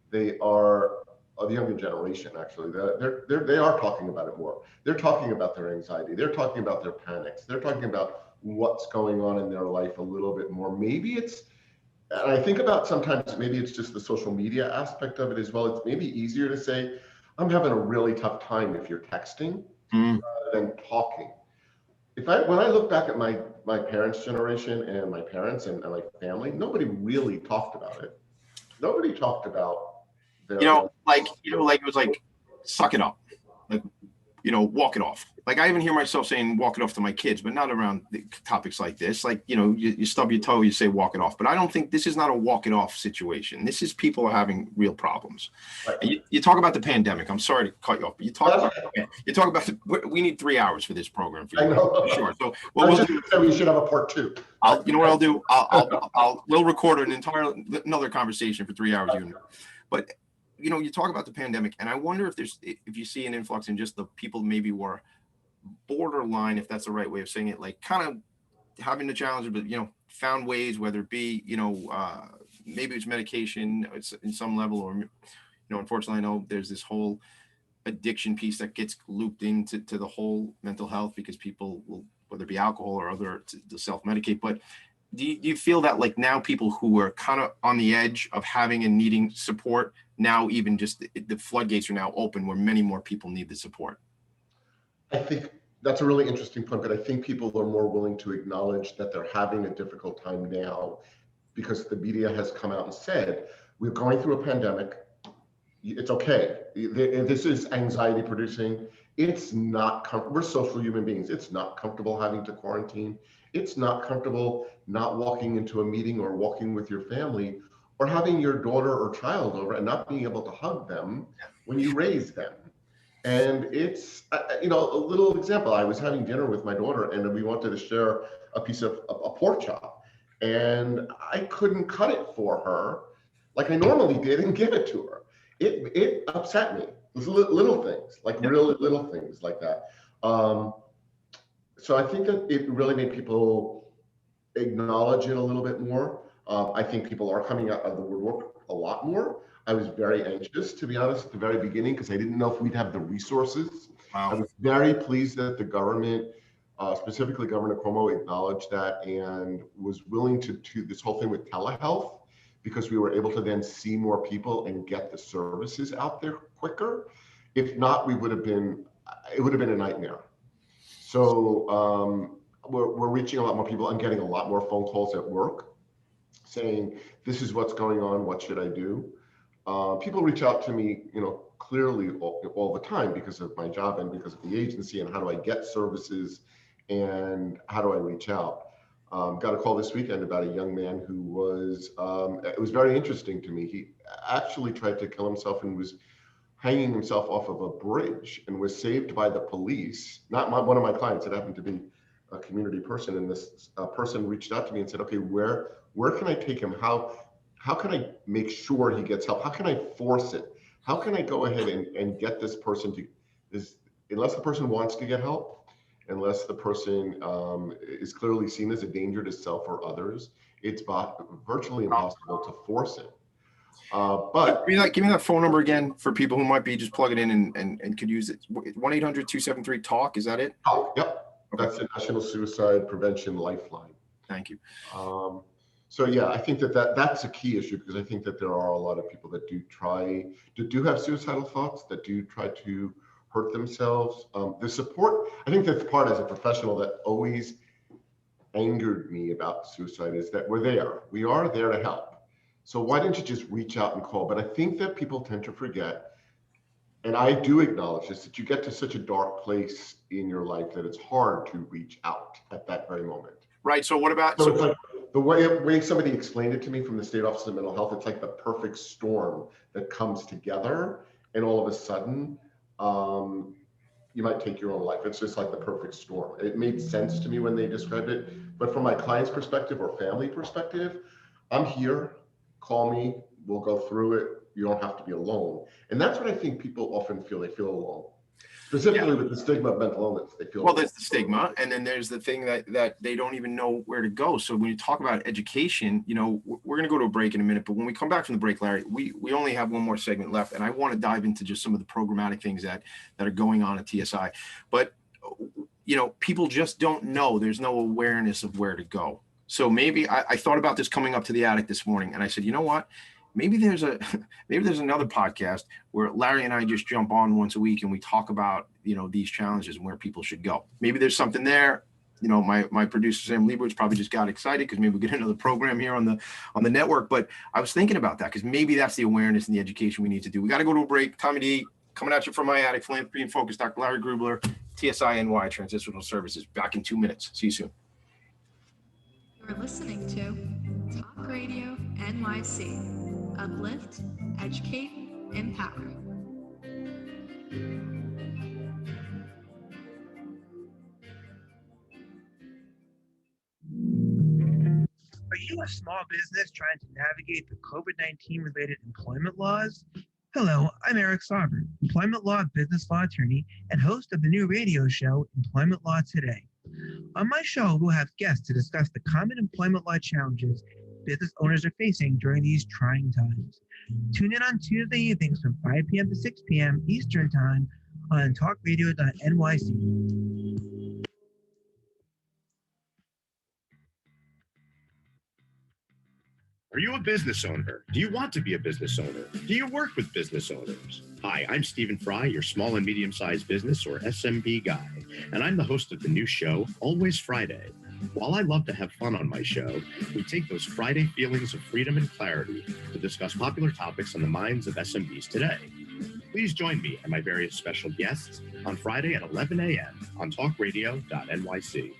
They are the younger generation, actually. They are talking about it more. They're talking about their anxiety. They're talking about their panics. They're talking about what's going on in their life a little bit more. And I think about sometimes maybe it's just the social media aspect of it as well. It's maybe easier to say, I'm having a really tough time if you're texting. Rather than talking. When I look back at my parents' generation and my parents and my family, nobody really talked about it. Nobody talked about their it was like, suck it up, like, walk it off. Like I even hear myself saying walk it off to my kids, but not around the topics like this. Like, you stub your toe, you say walk it off. But I don't think this is not a walk it off situation. This is people are having real problems. Right. And you talk about the pandemic. I'm sorry to cut you off, but you talk about we need 3 hours for this program for you. I know. Sure. So we should have a part 2. You know what I'll do? We'll record another conversation for 3 hours. But you talk about the pandemic, and I wonder if you see an influx in just the people maybe were borderline, if that's the right way of saying it, like kind of having the challenge, but found ways, whether it be maybe it's medication, it's in some level, or unfortunately I know there's this whole addiction piece that gets looped into the whole mental health because people will, whether it be alcohol or other, to self-medicate. But do you feel that like now people who are kind of on the edge of having and needing support, now even just the floodgates are now open where many more people need the support? I think that's a really interesting point, but I think people are more willing to acknowledge that they're having a difficult time now because the media has come out and said, we're going through a pandemic. It's okay. This is anxiety producing. It's not comfortable. We're social human beings. It's not comfortable having to quarantine. It's not comfortable not walking into a meeting or walking with your family or having your daughter or child over and not being able to hug them when you raise them. And it's, a little example. I was having dinner with my daughter and we wanted to share a piece of a pork chop. And I couldn't cut it for her like I normally did and give it to her. It upset me. It was little things, like really little things like that. So I think that it really made people acknowledge it a little bit more. I think people are coming out of the woodwork a lot more. I was very anxious, to be honest, at the very beginning, because I didn't know if we'd have the resources. Wow. I was very pleased that the government, specifically Governor Cuomo, acknowledged that and was willing to do this whole thing with telehealth, because we were able to then see more people and get the services out there quicker. If not, it would have been a nightmare. So we're reaching a lot more people. I'm getting a lot more phone calls at work saying, this is what's going on, what should I do? People reach out to me, clearly all the time because of my job and because of the agency, and how do I get services and how do I reach out? Got a call this weekend about a young man who was, it was very interesting to me. He actually tried to kill himself and was hanging himself off of a bridge and was saved by the police. Not one of my clients, it happened to be a community person. And this person reached out to me and said, okay, where can I take him? How can I make sure he gets help? How can I force it? How can I go ahead and get this person unless the person wants to get help, unless the person is clearly seen as a danger to self or others, it's virtually impossible to force it. But give me that phone number again for people who might be just plugging in and could use it. 1-800-273-TALK. Is that it? Oh, yep. Okay. That's the National Suicide Prevention Lifeline. Thank you. So yeah, I think that's a key issue, because I think that there are a lot of people that do have suicidal thoughts, that do try to hurt themselves. The support, I think that's part as a professional that always angered me about suicide is that we are there to help. So why didn't you just reach out and call? But I think that people tend to forget, and I do acknowledge this, that you get to such a dark place in your life that it's hard to reach out at that very moment. Right. So what about? So it's like the way somebody explained it to me from the State Office of Mental Health, it's like the perfect storm that comes together, and all of a sudden, you might take your own life. It's just like the perfect storm. It made sense to me when they described it, but from my client's perspective or family perspective, I'm here. Call me. We'll go through it. You don't have to be alone. And that's what I think people often feel. They feel alone. Specifically with the stigma of mental illness, they feel. Well, there's the stigma, and then there's the thing that they don't even know where to go. So when you talk about education, we're going to go to a break in a minute, but when we come back from the break, Larry, we only have one more segment left, and I want to dive into just some of the programmatic things that are going on at TSI. But people just don't know. There's no awareness of where to go. So maybe I thought about this coming up to the attic this morning, and I said, you know what? Maybe there's another podcast where Larry and I just jump on once a week and we talk about, these challenges and where people should go. Maybe there's something there. My producer, Sam Leibowitz, probably just got excited because maybe we'll get another program here on the network. But I was thinking about that because maybe that's the awareness and the education we need to do. We got to go to a break. Tommy D, coming at you from my attic, Philanthropy and Focus, Dr. Larry Grubler, TSINY, Transitional Services. Back in 2 minutes. See you soon. You're listening to Talk Radio NYC. Uplift, educate, empower. Are you a small business trying to navigate the COVID-19 related employment laws? Hello, I'm Eric Sauber, employment law business law attorney and host of the new radio show, Employment Law Today. On my show, we'll have guests to discuss the common employment law challenges business owners are facing during these trying times. Tune in on Tuesday evenings from 5 p.m. to 6 p.m. Eastern Time on talkradio.nyc. a business owner? Do you want to be a business owner? Do you work with business owners? Hi, I'm Stephen Fry, your small and medium-sized business or SMB guy, and I'm the host of the new show, Always Friday. While I love to have fun on my show, we take those Friday feelings of freedom and clarity to discuss popular topics on the minds of SMBs today. Please join me and my various special guests on Friday at 11 a.m. on talkradio.nyc.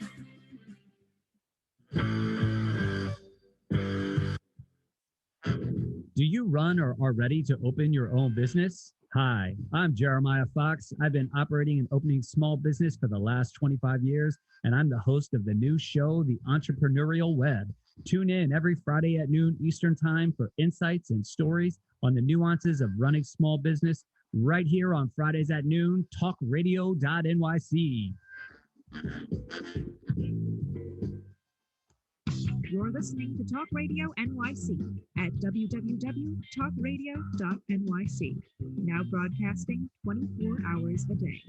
Do you run or are ready to open your own business? Hi, I'm Jeremiah Fox. I've been operating and opening small business for the last 25 years, and I'm the host of the new show, The Entrepreneurial Web. Tune in every Friday at noon Eastern Time for insights and stories on the nuances of running small business right here on Fridays at noon, talkradio.nyc. You're listening to Talk Radio NYC at www.talkradio.nyc. Now broadcasting 24 hours a day.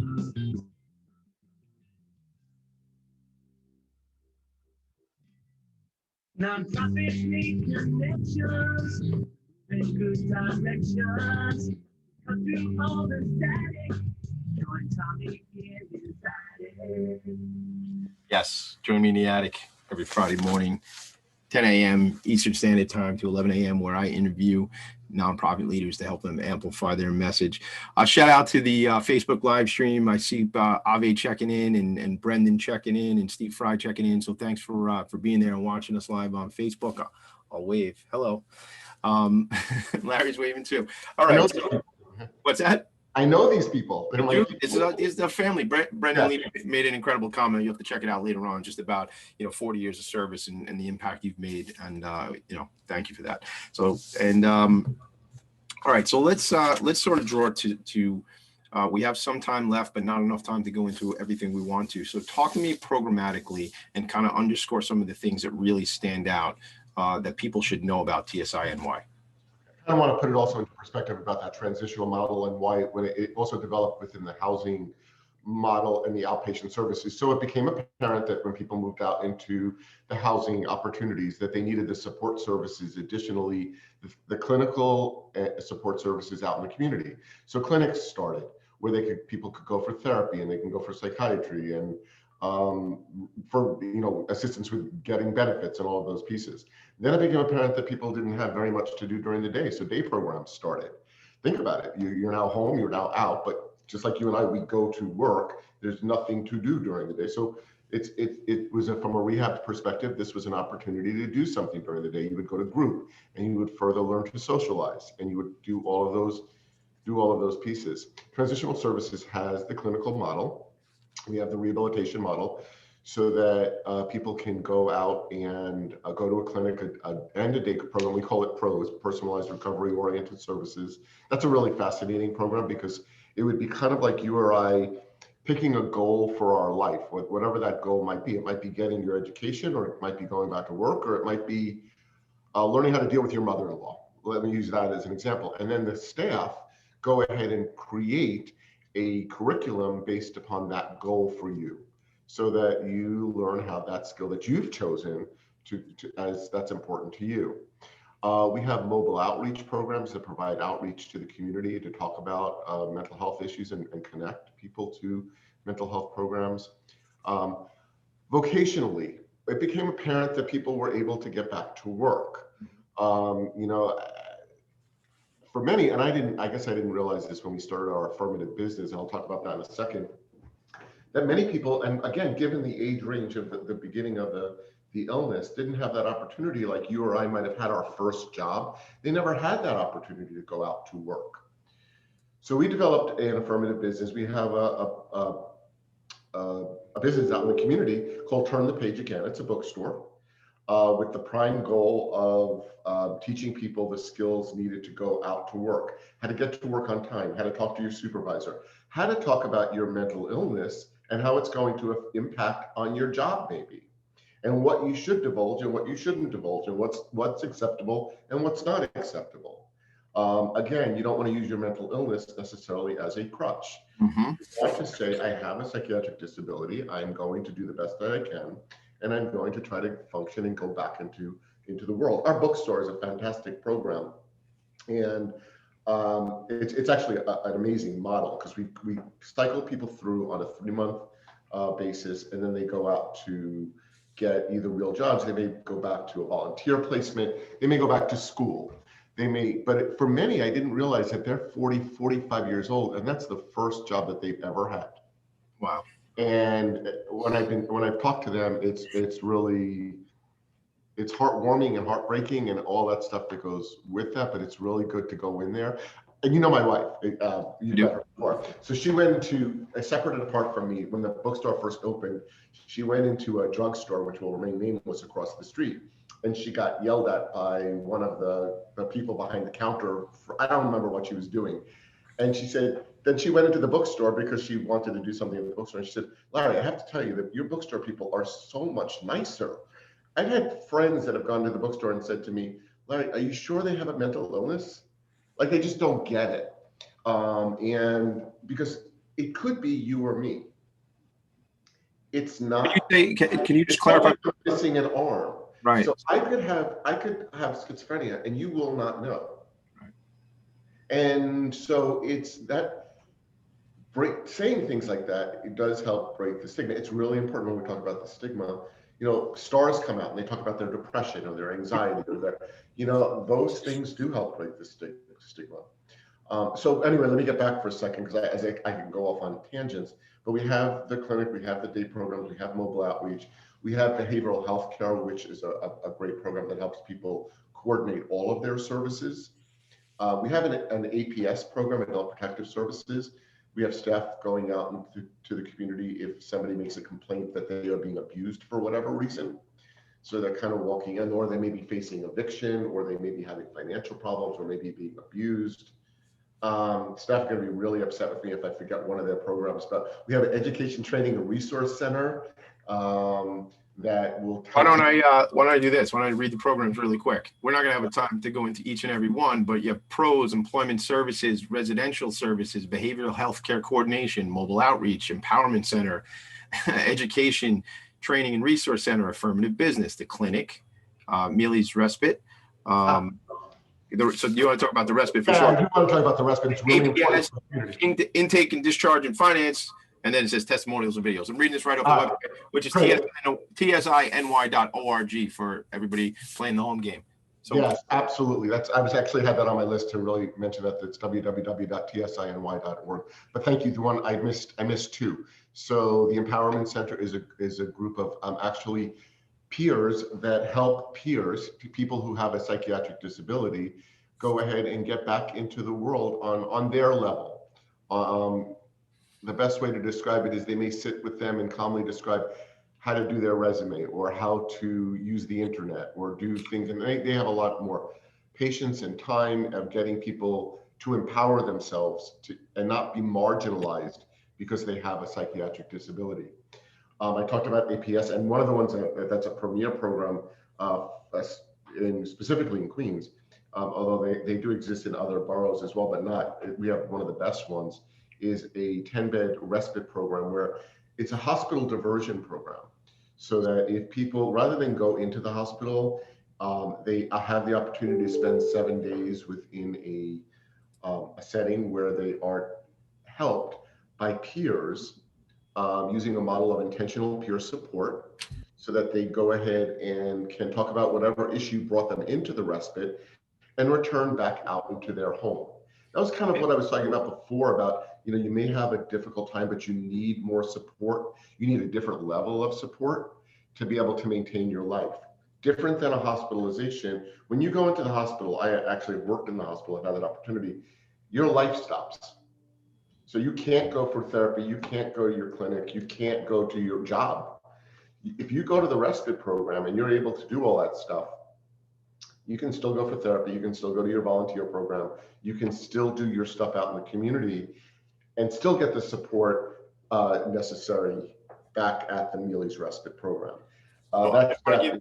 Non-profits need connections and good directions. Cut through all the static. Join Tommy in his attic. Yes, join me in the attic every Friday morning, 10 a.m. Eastern Standard Time to 11 a.m., where I interview nonprofit leaders to help them amplify their message. Shout out to the Facebook live stream. I see Ave checking in and Brendan checking in and Steve Fry checking in. So thanks for being there and watching us live on Facebook. I'll wave. Hello. Larry's waving too. All right. So, what's that? I know these people. This is the family. Brendan Lee made an incredible comment. You have to check it out later on, just about 40 years of service and the impact you've made, and thank you for that. So all right, so let's sort of draw to we have some time left, but not enough time to go into everything we want to. So talk to me programmatically and kind of underscore some of the things that really stand out that people should know about TSINY. I want to put it also into perspective about that transitional model and why when it also developed within the housing model and the outpatient services. So it became apparent that when people moved out into the housing opportunities that they needed the support services, additionally, the clinical support services out in the community. So clinics started where people could go for therapy and they can go for psychiatry and for assistance with getting benefits and all of those pieces. Then it became apparent that people didn't have very much to do during the day, so day programs started. Think about it. You're now home, you're now out, but just like you and I, we go to work. There's nothing to do during the day. So it was from a rehab perspective. This was an opportunity to do something during the day. You would go to group, and you would further learn to socialize, and you would do all of those pieces. Transitional services has the clinical model. We have the rehabilitation model, so that people can go out and go to a clinic and a day program. We call it PROS, Personalized Recovery Oriented Services. That's a really fascinating program because it would be kind of like you or I picking a goal for our life, whatever that goal might be. It might be getting your education, or it might be going back to work, or it might be learning how to deal with your mother-in-law. Let me use that as an example. And then the staff go ahead and create a curriculum based upon that goal for you, so that you learn how that skill that you've chosen as that's important to you. We have mobile outreach programs that provide outreach to the community to talk about mental health issues and connect people to mental health programs. Vocationally, it became apparent that people were able to get back to work. For many, and I guess I didn't realize this when we started our affirmative business, and I'll talk about that in a second, that many people, and again, given the age range of the beginning of the illness, didn't have that opportunity like you or I might have had our first job. They never had that opportunity to go out to work. So we developed an affirmative business. We have a business out in the community called Turn the Page Again. It's a bookstore with the prime goal of teaching people the skills needed to go out to work, how to get to work on time, how to talk to your supervisor, how to talk about your mental illness and how it's going to impact on your job maybe, and what you should divulge and what you shouldn't divulge, and what's acceptable and what's not acceptable. Again, you don't want to use your mental illness necessarily as a crutch. You want to say, I have a psychiatric disability, I'm going to do the best that I can, and I'm going to try to function and go back into into the world. Our bookstore is a fantastic program, and it's actually an amazing model because we cycle people through on a 3-month basis, and then they go out to get either real jobs. They may go back to a volunteer placement. They may go back to school. They may, but for many, I didn't realize that they're 40, 45 years old, and that's the first job that they've ever had. Wow. And when I've talked to them, it's really, it's heartwarming and heartbreaking and all that stuff that goes with that, but it's really good to go in there. And you know my wife, you've met her before. So she went into, separate and apart from me, when the bookstore first opened, she went into a drugstore, which will remain nameless, across the street. And she got yelled at by one of the people behind the counter. I don't remember what she was doing. And she said, then she went into the bookstore because she wanted to do something in the bookstore. And she said, Larry, I have to tell you that your bookstore people are so much nicer. I've had friends that have gone to the bookstore and said to me, Larry, are you sure they have a mental illness? Like they just don't get it. And because it could be you or me. It's not. Can you just clarify? Missing an arm. Right. So I could have schizophrenia and you will not know. Right. And so it's that saying things like that, it does help break the stigma. It's really important when we talk about the stigma. You know, stars come out and they talk about their depression or their anxiety or their, you know, those things do help break the stigma. So anyway, let me get back for a second because I can go off on tangents, but we have the clinic, we have the day programs, we have mobile outreach, we have behavioral health care, which is a great program that helps people coordinate all of their services. We have an APS program, Adult Protective Services. We have staff going out to the community if somebody makes a complaint that they are being abused for whatever reason. So they're kind of walking in, or they may be facing eviction, or they may be having financial problems, or maybe being abused. Staff are going to be really upset with me if I forget one of their programs, but we have an education training and resource center that will. Why don't I do this? Why don't I read the programs really quick? We're not going to have a time to go into each and every one, but you have pros, employment services, residential services, behavioral health care coordination, mobile outreach, empowerment center, education training and resource center, affirmative business, the clinic, Mealy's respite. So you want to talk about the respite for sure? I do want to talk about the respite. It's really important. Intake and discharge and finance, and then it says testimonials and videos. I'm reading this right off the website, which is TSINY.org for everybody playing the home game. So yes, absolutely. I was actually had that on my list to really mention that. It's www.tsiny.org. But thank you. The one I missed two. So the Empowerment Center is a group of actually peers that help peers, people who have a psychiatric disability, go ahead and get back into the world on their level. The best way to describe it is they may sit with them and calmly describe how to do their resume or how to use the internet or do things. And they have a lot more patience and time of getting people to empower themselves and not be marginalized because they have a psychiatric disability. I talked about APS, and one of the ones that's a premier program, specifically in Queens, although they do exist in other boroughs as well, but we have one of the best ones, is a 10-bed respite program where it's a hospital diversion program. So that if people, rather than go into the hospital, they have the opportunity to spend 7 days within a setting where they are helped by peers using a model of intentional peer support, so that they go ahead and can talk about whatever issue brought them into the respite and return back out into their home. That was kind of what I was talking about before about, you may have a difficult time, but you need more support. You need a different level of support to be able to maintain your life. Different than a hospitalization. When you go into the hospital, I actually worked in the hospital, I've had that opportunity, your life stops. So you can't go for therapy, you can't go to your clinic, you can't go to your job. If you go to the respite program and you're able to do all that stuff, you can still go for therapy, you can still go to your volunteer program, you can still do your stuff out in the community and still get the support necessary back at the Mealy's respite program. That's I just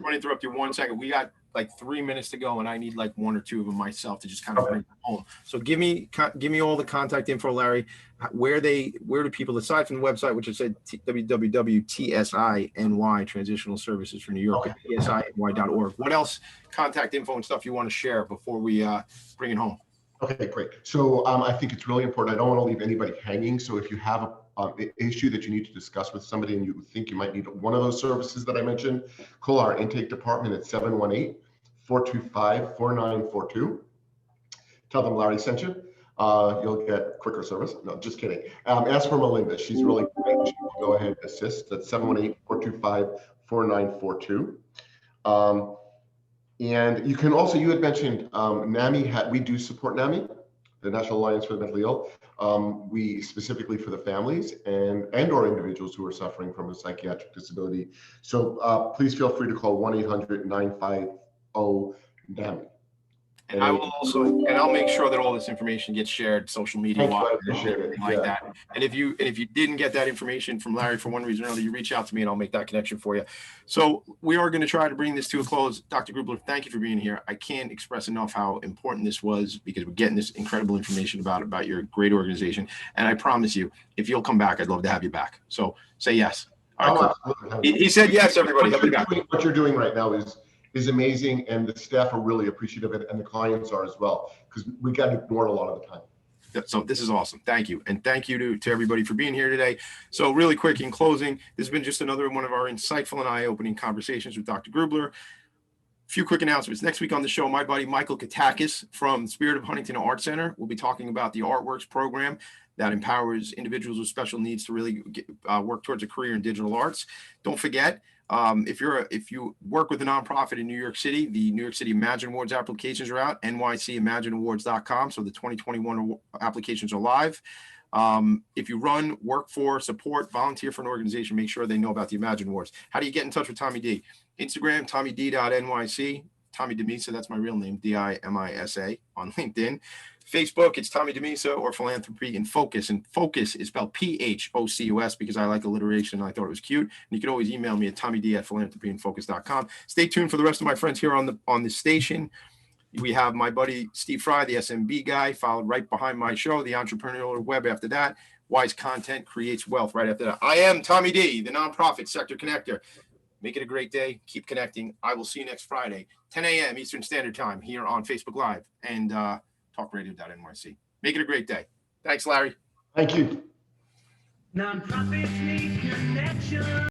want to interrupt you 1 second. We got like 3 minutes to go, and I need like 1 or 2 of them myself to just kind of bring them home. So give me all the contact info, Larry. Where do people, aside from the website, which I said www.TSINY Transitional Services for New York, TSINY.org. What else contact info and stuff you want to share before we bring it home? Okay, great. So I think it's really important. I don't want to leave anybody hanging. So if you have an issue that you need to discuss with somebody and you think you might need one of those services that I mentioned, call our intake department at 718-425-4942. Tell them Larry sent you. You'll get quicker service. No, just kidding. Ask for Melinda. She's really great. She will go ahead and assist. That's 718-425-4942. And you can also, you had mentioned NAMI, we do support NAMI, the National Alliance for the Mentally Ill. We specifically for the families and or individuals who are suffering from a psychiatric disability. So please feel free to call 1-800-950-NAMI. And I will also, and I'll make sure that all this information gets shared social media wise, like that. And if you didn't get that information from Larry for one reason or another, you reach out to me and I'll make that connection for you. So we are going to try to bring this to a close. Dr. Grubler, thank you for being here. I can't express enough how important this was because we're getting this incredible information about your great organization. And I promise you, if you'll come back, I'd love to have you back. So say yes. All right, cool. He said yes, everybody. What you're doing right now is amazing, and the staff are really appreciative of it, and the clients are as well, because we got ignored a lot of the time. So this is awesome. Thank you. And thank you to everybody for being here today. So really quick in closing, this has been just another one of our insightful and eye-opening conversations with Dr. Grubler. A few quick announcements. Next week on the show, my buddy Michael Katakis from Spirit of Huntington Art Center will be talking about the Artworks program that empowers individuals with special needs to really work towards a career in digital arts. Don't forget, if you work with a nonprofit in New York City, the New York City Imagine Awards applications are out, nycimagineawards.com. So the 2021 applications are live. If you run, work for, support, volunteer for an organization, make sure they know about the Imagine Awards. How do you get in touch with Tommy D? Instagram, tommyd.nyc. Tommy DeMisa, that's my real name, D-I-M-I-S-A on LinkedIn. Facebook, it's Tommy DeMisa, or Philanthropy and Phocus. And Phocus is spelled P-H-O-C-U-S because I like alliteration and I thought it was cute. And you can always email me at tommyd@philanthropyandfocus.com. Stay tuned for the rest of my friends here on the station. We have my buddy Steve Fry, the SMB guy, followed right behind my show, the Entrepreneurial Web after that. Wise content creates wealth right after that. I am Tommy D, the nonprofit sector connector. Make it a great day. Keep connecting. I will see you next Friday, 10 a.m. Eastern Standard Time here on Facebook Live and talkradio.nyc. Make it a great day. Thanks, Larry. Thank you. Nonprofits need connection.